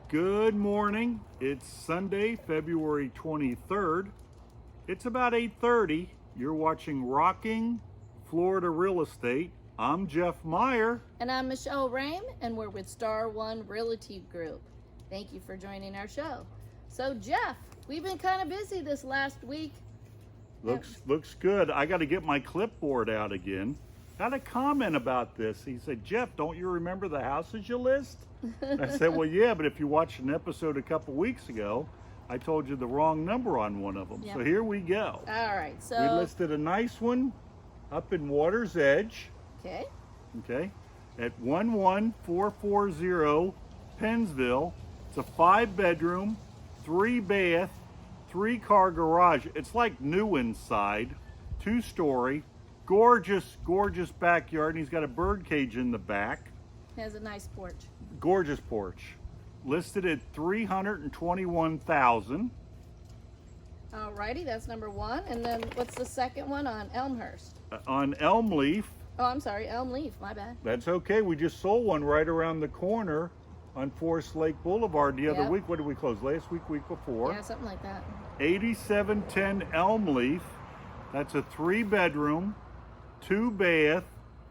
Good morning. It's Sunday, February 23rd. It's about 8:30. You're watching Rocking Florida Real Estate. I'm Jeff Meyer. And I'm Michele Rame, and we're with Star One Realty Group. Thank you for joining our show. So, Jeff, we've been kind of busy this last week. Looks good. I got to get my clipboard out again. Got a comment about this. He said, Jeff, don't you remember the houses you list? I said, well, yeah, but if you watched an episode a couple weeks ago, I told you the wrong number on one of them. Yep. So here we go. All right, so... We listed a nice one up in Water's Edge. Okay. Okay. At 11440 Pennsville. It's a 5-bedroom, 3-bath, 3-car garage. It's like new inside, 2-story. Gorgeous backyard, and he's got a bird cage in the back. It has a nice porch. Gorgeous porch. Listed at $321,000. Alrighty, that's number one. And then what's the second one on Elmhurst? On Elm Leaf. Oh, I'm sorry, Elm Leaf, my bad. That's okay. We just sold one right around the corner on Forest Lake Boulevard the other Yep. week. What did we close? Last week before? Yeah, something like that. 8710 Elm Leaf. That's a 3-bedroom, 2-bath,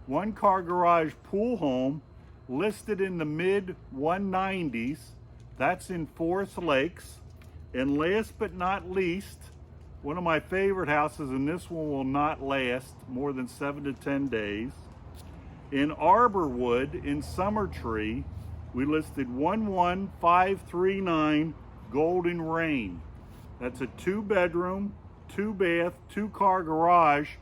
1-car garage pool home, listed in the mid 190s. That's in Forest Lakes. And last but not least, one of my favorite houses, and this one will not last more than 7 to 10 days. In Arborwood in Summertree, we listed 11539 Golden Rain. That's a 2-bedroom, 2-bath, 2-car garage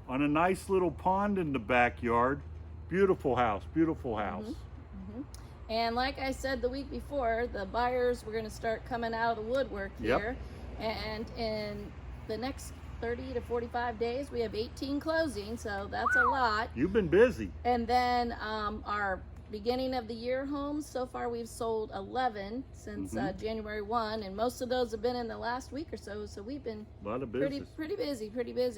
on a nice little pond in the backyard. Beautiful house, beautiful house. Mm-hmm. And like I said the week before, the buyers were going to start coming out of the woodwork here. And in the next 30 to 45 days, we have 18 closings, so that's a lot. You've been busy. And then our beginning of the year homes, so far we've sold 11 since January 1, and most of those have been in the last week or so, so we've been A lot of business. pretty busy.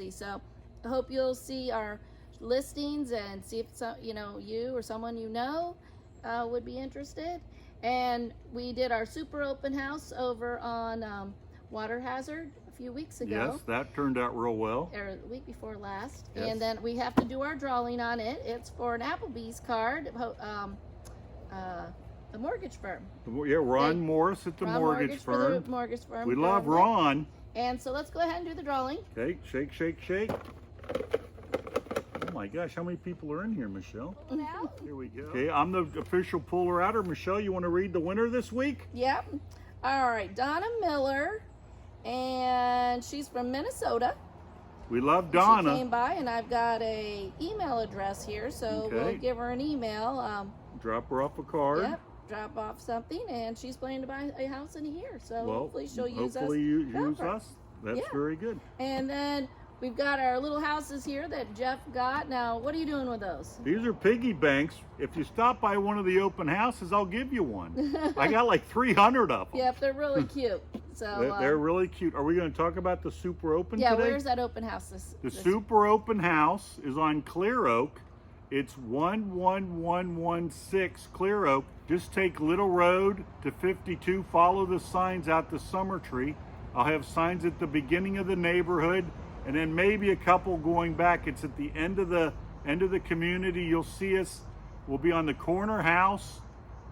So I hope you'll see our listings and see if you or someone you know would be interested. And we did our super open house over on Water Hazard a few weeks ago. Yes, that turned out real well. Or the week before last. Yes. And then we have to do our drawing on it. It's for an Applebee's card, the mortgage firm. Yeah, Ron Morris at the Ron mortgage for firm. the mortgage firm. We love Ron. And so let's go ahead and do the drawing. Okay, shake, shake, shake. Oh my gosh, how many people are in here, Michele? Here we go. Okay, I'm the official puller outer. Michele, you want to read the winner this week? Yep. All right, Donna Miller, and she's from Minnesota. We love Donna. She came by, and I've got a email address here, so we'll give her an email. Drop her off a card. Yep. Drop off something, and she's planning to buy a house in a year. So hopefully she'll use us. Hopefully you use us. That's very good. And then we've got our little houses here that Jeff got. Now, what are you doing with those? These are piggy banks. If you stop by one of the open houses, I'll give you one. I got like 300 of them. Yep, they're really cute. So They're really cute. Are we going to talk about the super open today? Yeah, where's that open house? The super open house is on Clear Oak. It's 11116 Clear Oak. Just take Little Road to 52. Follow the signs out to Summertree. I'll have signs at the beginning of the neighborhood, and then maybe a couple going back. It's at the end of the community. You'll see us. We'll be on the corner house,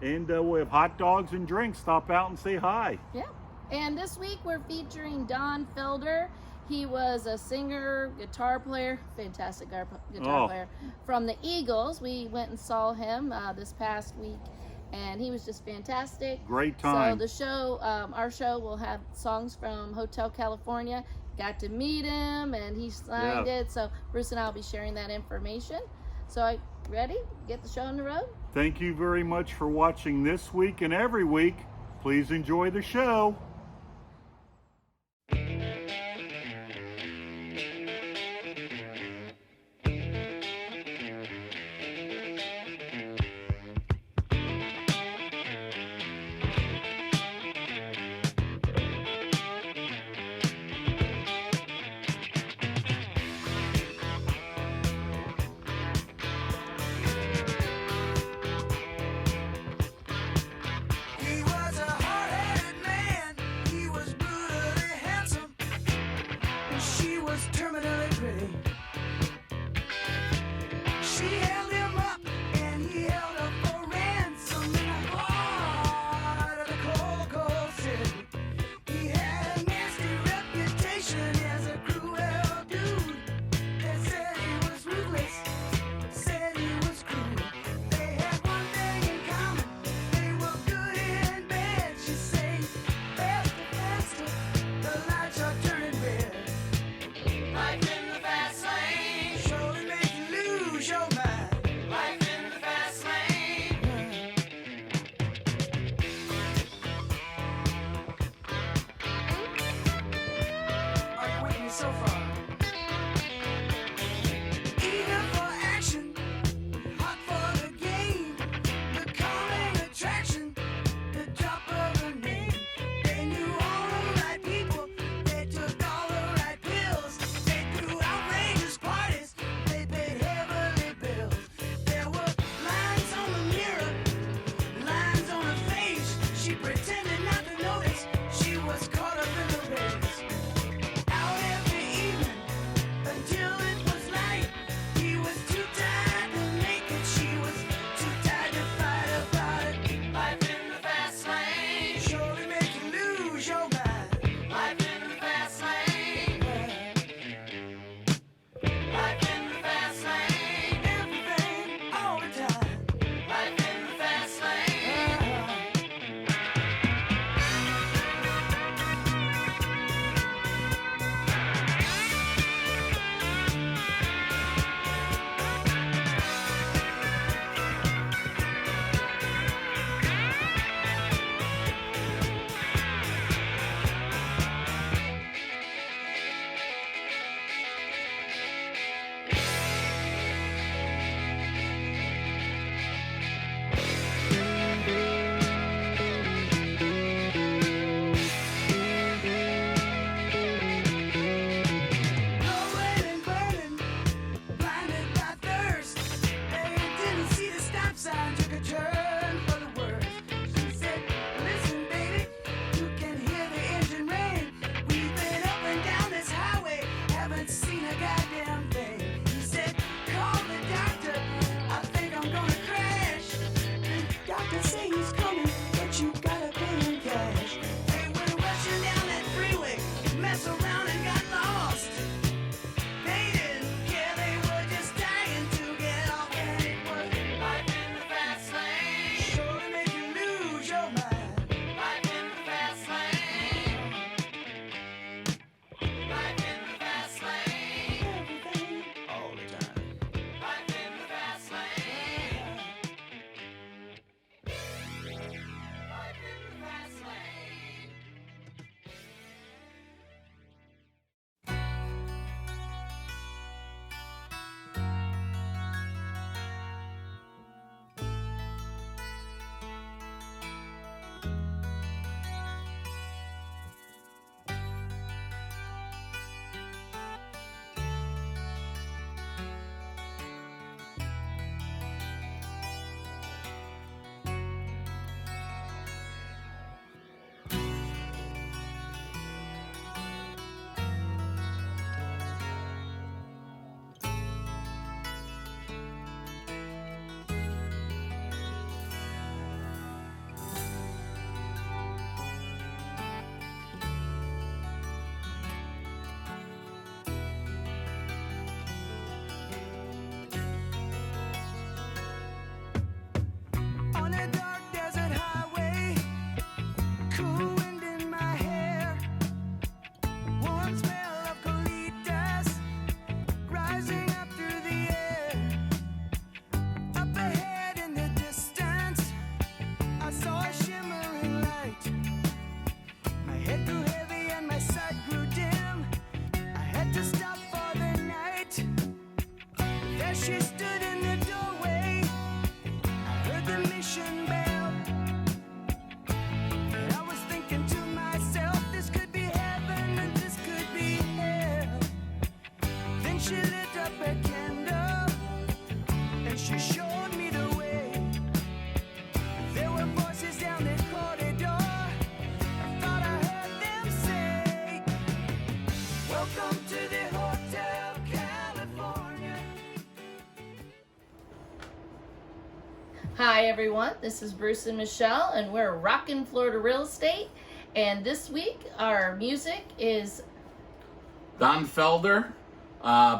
and we'll have hot dogs and drinks. Stop out and say hi. Yeah. And this week we're featuring Don Felder. He was a singer, guitar player, fantastic guitar player from the Eagles. We went and saw him this past week, and he was just fantastic. Great time. So the show, our show, will have songs from Hotel California. Got to meet him, and he signed it. So Bruce and I will be sharing that information. So ready? Get the show on the road? Thank you very much for watching this week and every week. Please enjoy the show. He was a she stood in the doorway, I heard the mission bell. And I was thinking to myself, this could be heaven and this could be hell. Then she lit up a candle and she showed me the way. There were voices down the corridor. I thought I heard them say, welcome to the Hotel California. Hi everyone, this is Bruce and Michelle, and we're rockin' Florida Real Estate. And this week our music is Don Felder,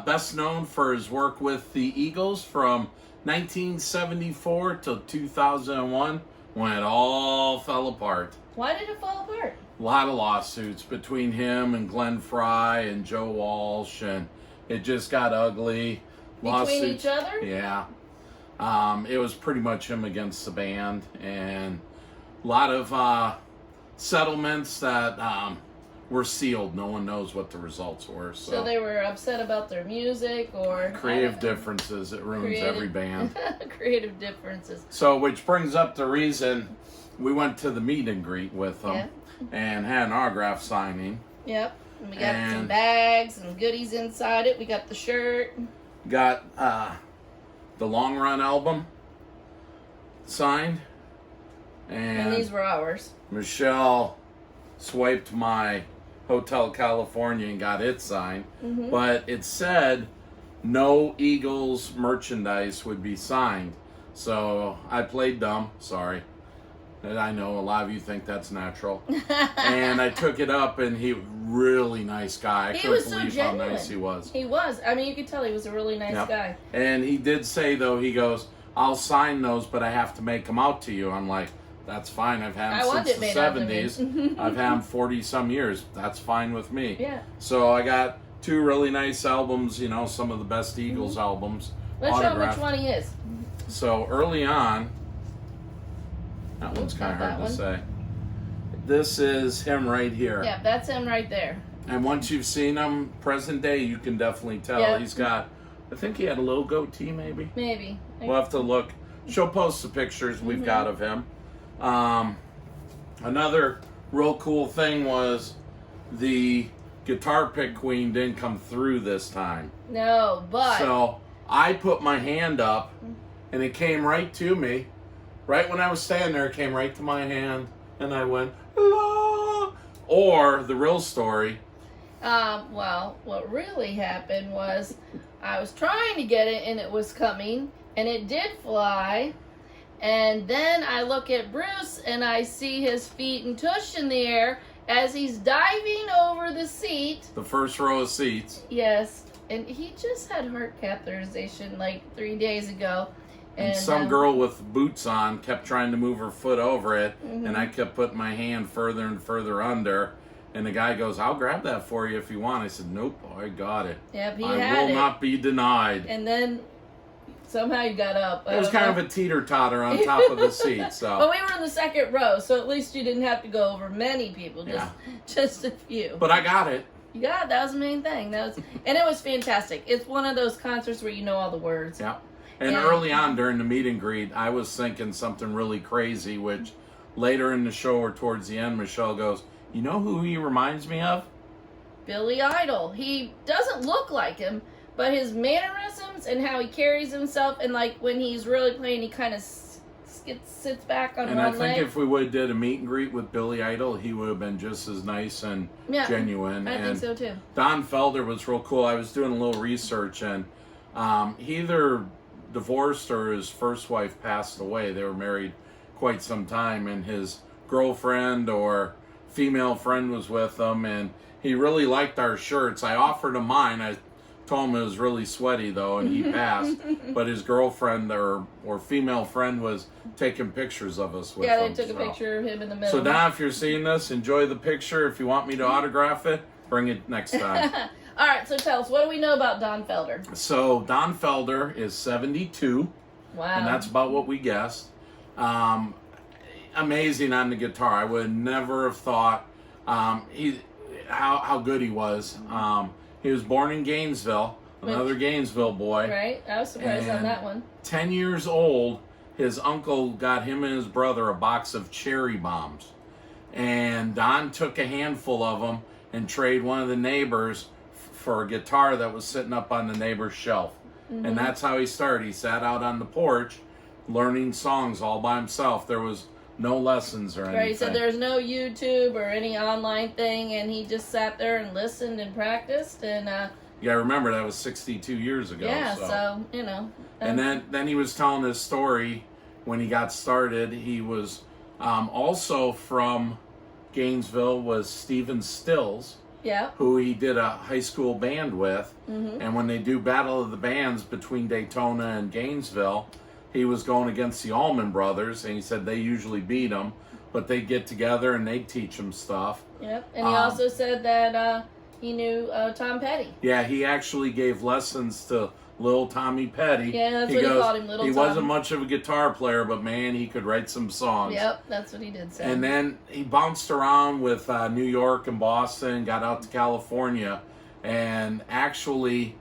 best known for his work with the Eagles from 1974 till 2001, when it all fell apart. Why did it fall apart? A lot of lawsuits between him and Glenn Fry and Joe Walsh, and it just got ugly. Between each other? Yeah. It was pretty much him against the band, and a lot of settlements that were sealed. No one knows what the results were. So they were upset about their music, or creative differences. It ruins every band. Creative differences. So, which brings up the reason we went to the meet and greet with them. Yeah. And had an autograph signing. Yep. And we got some bags and goodies inside it. We got the shirt. Got the Long Run album signed. And these were ours. Michelle swiped my Hotel California and got it signed. Mm-hmm. But it said no Eagles merchandise would be signed. So I played dumb. Sorry. And I know a lot of you think that's natural. And I took it up, and he really nice guy. I couldn't believe how nice he was. He was. I mean, you could tell he was a really nice guy. And he did say, though, he goes, I'll sign those, but I have to make them out to you. I'm like, that's fine. I've had them since the 70s. I've had them 40-some years. That's fine with me. Yeah. So I got two really nice albums, you know, some of the best Eagles albums. Let's show him which one he is. So early on, that one's kind of hard to say. This is him right here. Yeah, that's him right there. And once you've seen him present day, you can definitely tell. Yep. He's got, I think he had a little goatee maybe. Maybe. We'll have to look. She'll post the pictures we've got of him. Another real cool thing was the guitar pick queen didn't come through this time. No, but. So I put my hand up and it came right to me. Right when I was standing there, it came right to my hand, and I went, la. Or the real story. Well, what really happened was I was trying to get it, and it was coming, and it did fly. And then I look at Bruce, and I see his feet and tush in the air as he's diving over the seat. The first row of seats. Yes, and he just had heart catheterization like 3 days ago. And some girl with boots on kept trying to move her foot over it, and I kept putting my hand further and further under. And the guy goes, I'll grab that for you if you want. I said, nope, I got it. Yep, I will not be denied. And then somehow you got up. It was kind of a teeter-totter on top of the seat. So. Well, we were in the second row, so at least you didn't have to go over many people, just a few. But I got it. You got it. That was the main thing. And it was fantastic. It's one of those concerts where you know all the words. Yeah. And early on during the meet and greet, I was thinking something really crazy, which later in the show or towards the end, Michelle goes, you know who he reminds me of? Billy Idol. He doesn't look like him, but his mannerisms and how he carries himself, and like when he's really playing, he kind of sits back on one leg. And I think if we would have did a meet and greet with Billy Idol, he would have been just as nice and genuine. I think so too. Don Felder was real cool. I was doing a little research, and he either divorced or his first wife passed away. They were married quite some time, and his girlfriend or female friend was with him, and he really liked our shirts. I offered him mine. I told him it was really sweaty though, and he passed. But his girlfriend or female friend was taking pictures of us with him. Yeah, they took a picture of him in the middle. So Don, if you're seeing this, enjoy the picture. If you want me to autograph it, bring it next time. All right, so tell us, what do we know about Don Felder? So Don Felder is 72. Wow. And that's about what we guessed. Amazing on the guitar. I would never have thought how good he was. He was born in Gainesville, another Gainesville boy. Right? I was surprised on And that one. 10 years old, his uncle got him and his brother a box of cherry bombs. And Don took a handful of them and traded one of the neighbors for a guitar that was sitting up on the neighbor's shelf. And that's how he started. He sat out on the porch learning songs all by himself. There was no lessons or anything. Right, so there's no YouTube or any online thing, and he just sat there and listened and practiced, and Yeah, remember that was 62 years ago. yeah, so you know. And then he was telling his story when he got started. He was also from Gainesville was Stephen Stills, yeah, who he did a high school band with. And when they do Battle of the Bands between Daytona and Gainesville, he was going against the Allman Brothers, and he said they usually beat him, but they'd get together and they'd teach him stuff. yep. And he also said that he knew Tom Petty. Yeah, he actually gave lessons to Little Tommy Petty. Yeah, that's what he called him, Little He Tommy. wasn't much of a guitar player, but man, he could write some songs. Yep, that's what he did say. And then he bounced around with New York and Boston, got out to California, and actually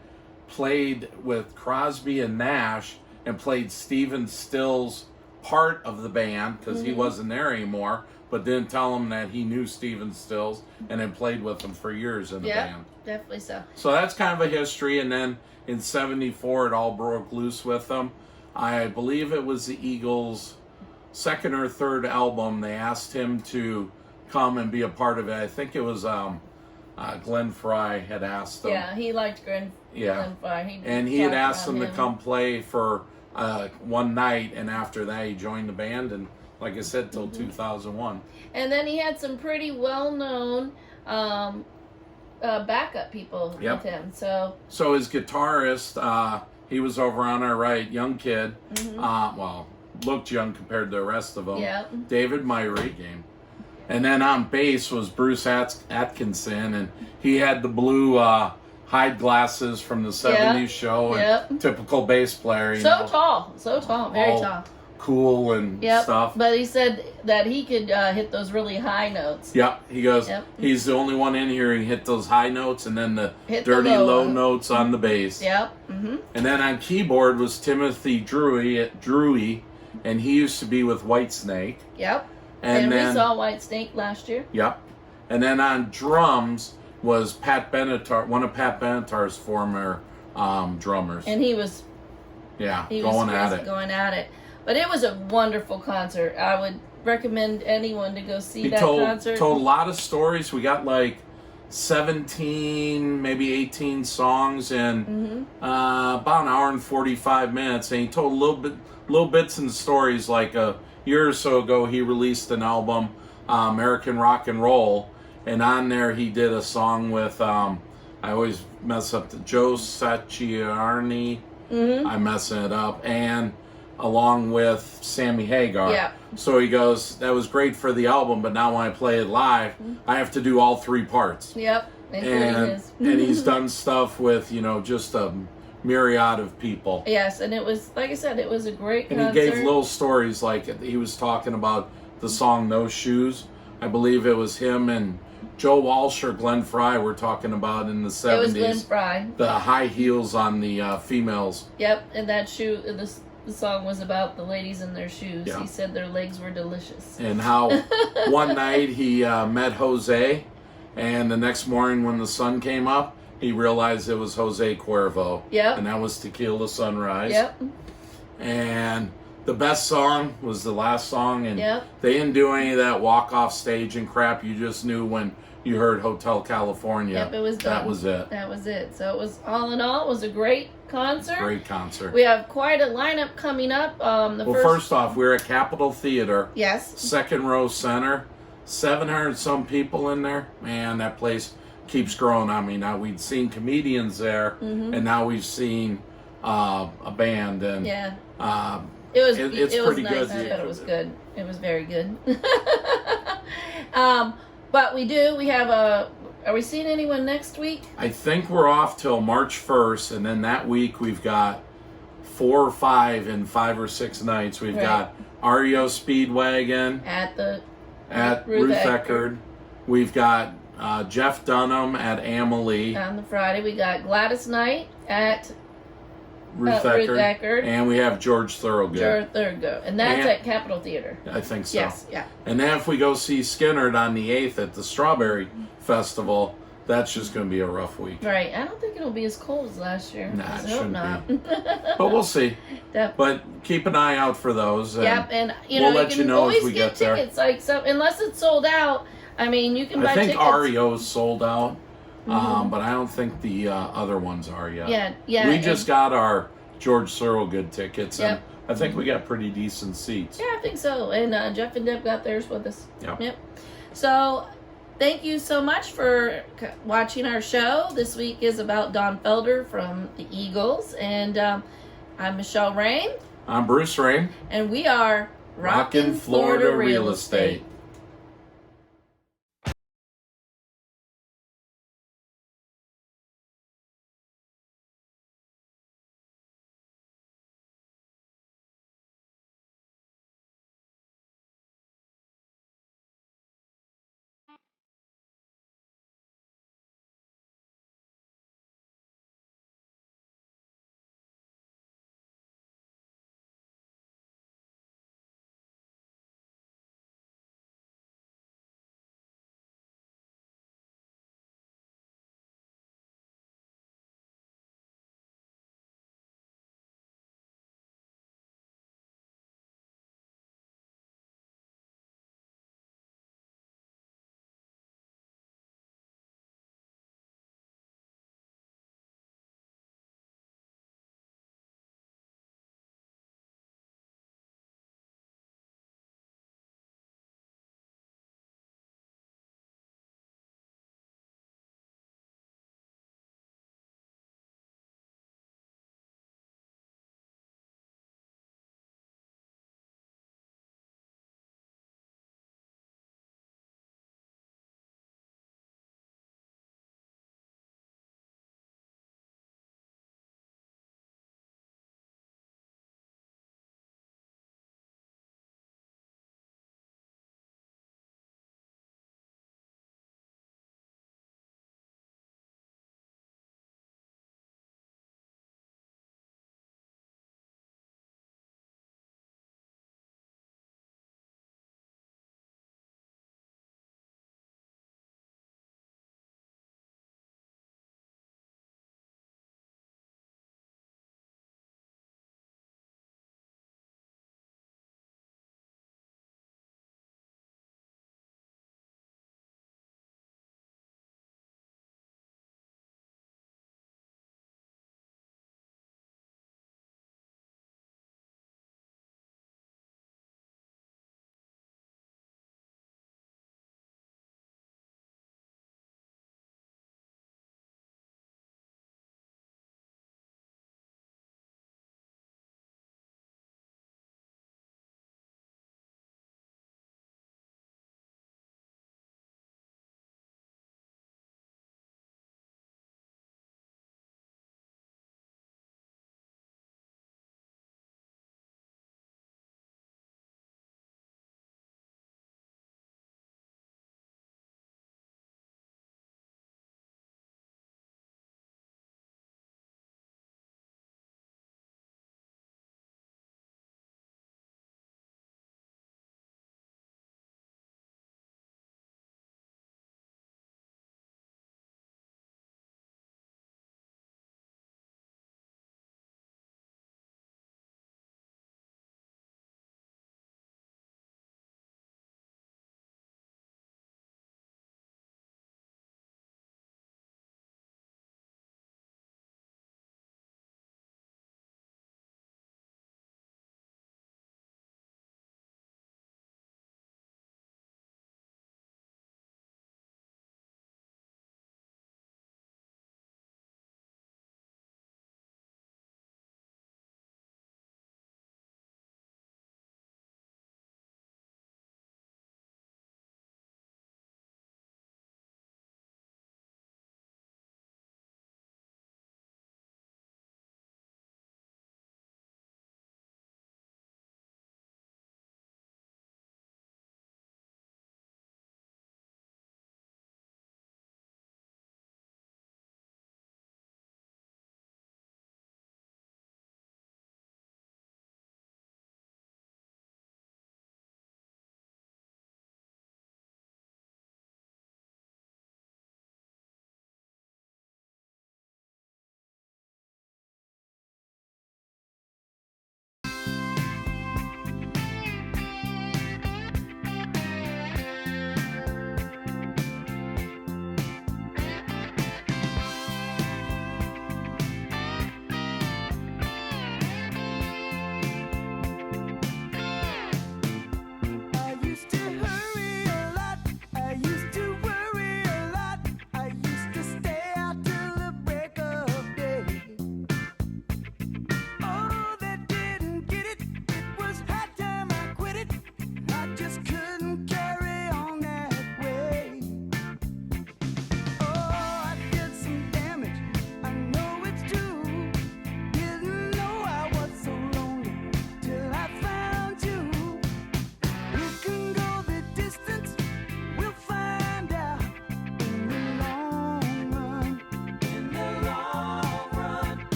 played with Crosby and Nash and played Stephen Stills' part of the band because he wasn't there anymore, but didn't tell him that he knew Stephen Stills and had played with him for years in the yeah, band. definitely so. So that's kind of a history. And then in '74, it all broke loose with them. I believe it was the Eagles' second or third album. They asked him to come and be a part of it. I think it was Glenn Frey had asked him. Yeah, he liked Glenn Frey. And he had talked asked about him to come play for one night, and after that he joined the band, and like I said, till 2001. And then he had some pretty well-known backup people with him. So his guitarist, he was over on our right, young kid, well, looked young compared to the rest of them. Yeah. David Myrie. And then on bass was Bruce Atkinson, and he had the blue hide glasses from the 70s show, and typical bass player. You know, tall, very all tall. Cool and stuff. But he said that he could hit those really high notes. Yep, he goes, he's the only one in here who can hit those high notes and then the dirty low notes on the bass. Yep. And then on keyboard was Timothy Drewy, and he used to be with Whitesnake. Yep. And then, we saw Whitesnake last year. Yep. And then on drums was Pat Benatar, one of Pat Benatar's former drummers. And he was going at it. But it was a wonderful concert. I would recommend anyone to go see that concert. Told a lot of stories. We got like 17, maybe 18 songs in about an hour and 45 minutes. And he told little bits and stories. Like a year or so ago, he released an album, American Rock and Roll. And on there, he did a song with, I always mess up the Joe Satriani. I'm messing it up. And along with Sammy Hagar. Yeah. So he goes, that was great for the album, but now when I play it live, I have to do all three parts. Yep. And he's done stuff with, just a myriad of people. Yes, and it was, like I said, it was a great concert. And he gave little stories, like he was talking about the song No Shoes. I believe it was him and Joe Walsh or Glenn Frey were talking about in the 70s. It was Glenn Frey. The high heels on the females. Yep, and that shoe, the song was about the ladies in their shoes. Yeah. He said their legs were delicious. And how one night he met Jose, and the next morning when the sun came up, he realized it was Jose Cuervo. Yep. And that was Tequila Sunrise. Yep. And the best song was the last song, and Yep. they didn't do any of that walk-off stage and crap. You just knew when you heard Hotel California. Yep, it was done. That was it. That was it. So it was, all in all, it was a great concert. Great concert. We have quite a lineup coming up. First off, we're at Capitol Theater. Yes. Second row center. 700 some people in there. Man, that place keeps growing. I mean, now we'd seen comedians there, and now we've seen a band. And yeah. It's it was pretty nice. good. I thought it was good. It was very good. But we have are we seeing anyone next week? I think we're off till March 1st, and then that week we've got 4 or 5 in 5 or 6 nights. We've got REO Speedwagon at Ruth Eckerd. We've got Jeff Dunham at Amalie. On the Friday, we got Gladys Knight at Ruth Ruth Eckerd. Eckerd. And we have George Thorogood. George Thorogood. And that's And- at Capitol Theater. I think so. Yes, yeah. And then if we go see Skinnerd on the 8th at the Strawberry Festival, that's just going to be a rough week. Right. I don't think it'll be as cold as last year. Nah, I it hope shouldn't not. be. But we'll see. Yep. But keep an eye out for those. And Yep, and we'll you let can you know always as we get get there. tickets. Like so, unless it's sold out. I mean, you can buy I think tickets. REO's sold out, but I don't think the other ones are yet. Yeah, yeah. We just got our George Thorogood tickets, and Yep. I think we got pretty decent seats. Yeah, I think so. And Jeff and Deb got theirs with us. Yep. So, thank you so much for watching our show. This week is about Don Felder from the Eagles, and I'm Michele Rain, I'm Bruce Rain. and we are Rockin' Florida Real Estate.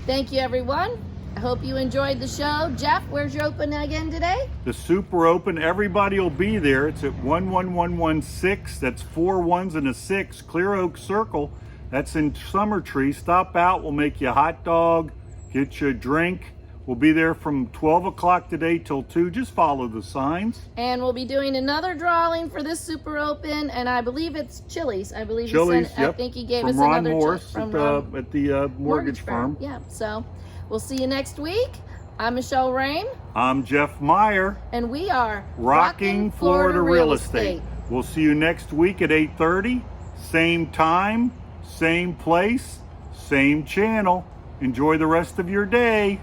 Thank you, everyone. I hope you enjoyed the show. Jeff, where's your open again today? The super open, everybody will be there. It's at 11116. That's 4 1s and a 6. Clear Oak Circle. That's in Summer Tree. Stop out. We'll make you a hot dog, get you a drink. We'll be there from 12 o'clock today till 2. Just follow the signs. And we'll be doing another drawing for this super open, and I believe it's Chili's. I believe Chili's, I yep. think he gave From us Ron another Morris from at the mortgage firm. Yeah, so we'll see you next week. I'm Michele Rain. I'm Jeff Meyer. And we are Rocking Florida Real Estate. We'll see you next week at 8:30. Same time, same place, same channel. Enjoy the rest of your day.